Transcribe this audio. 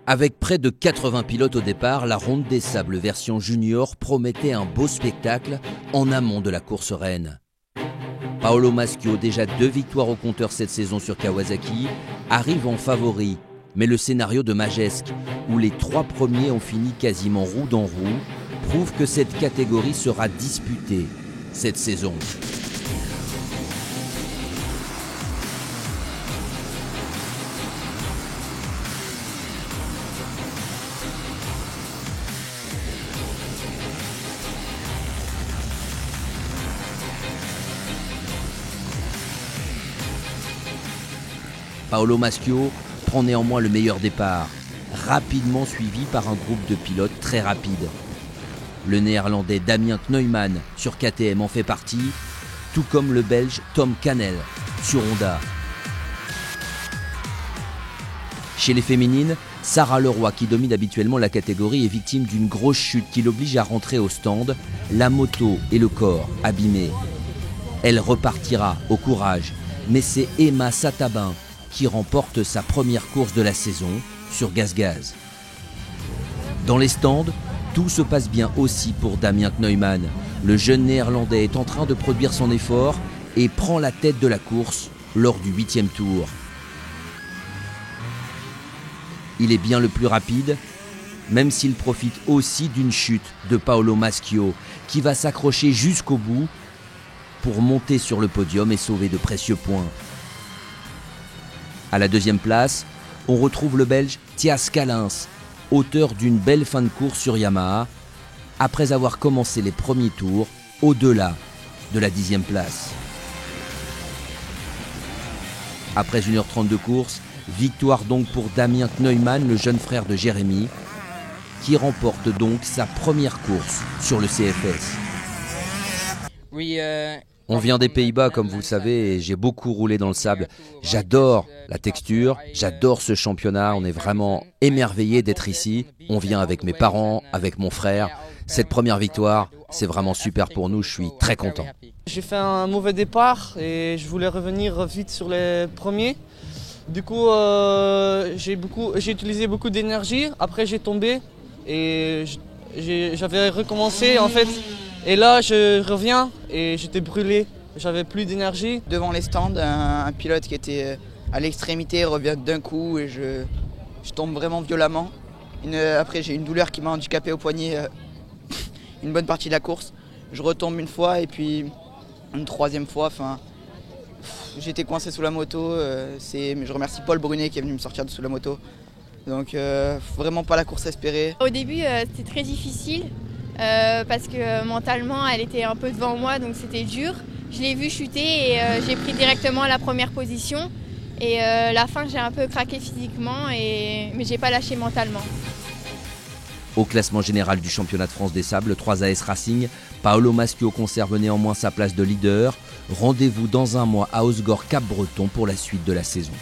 Avec près de 80 pilotes au départ, la Ronde des Sables version junior promettait un beau spectacle en amont de la course reine. Paolo Maschio, déjà 2 victoires au compteur cette saison sur Kawasaki, arrive en favori. Mais le scénario de Majesque, où les 3 premiers ont fini quasiment roue dans roue, prouve que cette catégorie sera disputée cette saison. Paolo Maschio prend néanmoins le meilleur départ, rapidement suivi par un groupe de pilotes très rapide. Le néerlandais Damien Kneumann sur KTM en fait partie, tout comme le belge Tom Cannell sur Honda. Chez les féminines, Sarah Leroy, qui domine habituellement la catégorie, est victime d'une grosse chute qui l'oblige à rentrer au stand, la moto et le corps abîmés. Elle repartira au courage, mais c'est Emma Satabin qui remporte sa première course de la saison sur gaz-gaz. Dans les stands, tout se passe bien aussi pour Damien Kneumann. Le jeune néerlandais est en train de produire son effort et prend la tête de la course lors du 8e tour. Il est bien le plus rapide, même s'il profite aussi d'une chute de Paolo Maschio, qui va s'accrocher jusqu'au bout pour monter sur le podium et sauver de précieux points. À la 2e place, on retrouve le belge Thias Kalins, auteur d'une belle fin de course sur Yamaha, après avoir commencé les premiers tours au-delà de la 10e place. Après 1h30 de course, victoire donc pour Damien Kneumann, le jeune frère de Jérémy, qui remporte donc sa première course sur le CFS. On vient des Pays-Bas, comme vous le savez, et j'ai beaucoup roulé dans le sable. J'adore la texture, j'adore ce championnat. On est vraiment émerveillés d'être ici. On vient avec mes parents, avec mon frère. Cette première victoire, c'est vraiment super pour nous. Je suis très content. J'ai fait un mauvais départ et je voulais revenir vite sur les premiers. Du coup, j'ai utilisé beaucoup d'énergie. Après, j'ai tombé et j'avais recommencé en fait. Et là, je reviens et j'étais brûlé. J'avais plus d'énergie. Devant les stands, un pilote qui était à l'extrémité revient d'un coup et je tombe vraiment violemment. Après, j'ai une douleur qui m'a handicapé au poignet une bonne partie de la course. Je retombe une fois et puis une 3e fois. J'étais coincé sous la moto. Mais je remercie Paul Brunet qui est venu me sortir de sous la moto. Donc vraiment pas la course espérée. Au début, c'était très difficile. Parce que mentalement elle était un peu devant moi, donc c'était dur. Je l'ai vu chuter et j'ai pris directement la première position et la fin j'ai un peu craqué physiquement mais j'ai pas lâché mentalement. Au classement général du championnat de France des sables 3AS Racing, Paolo Maschio conserve néanmoins sa place de leader. Rendez-vous dans un mois à Osgore Cap-Breton pour la suite de la saison.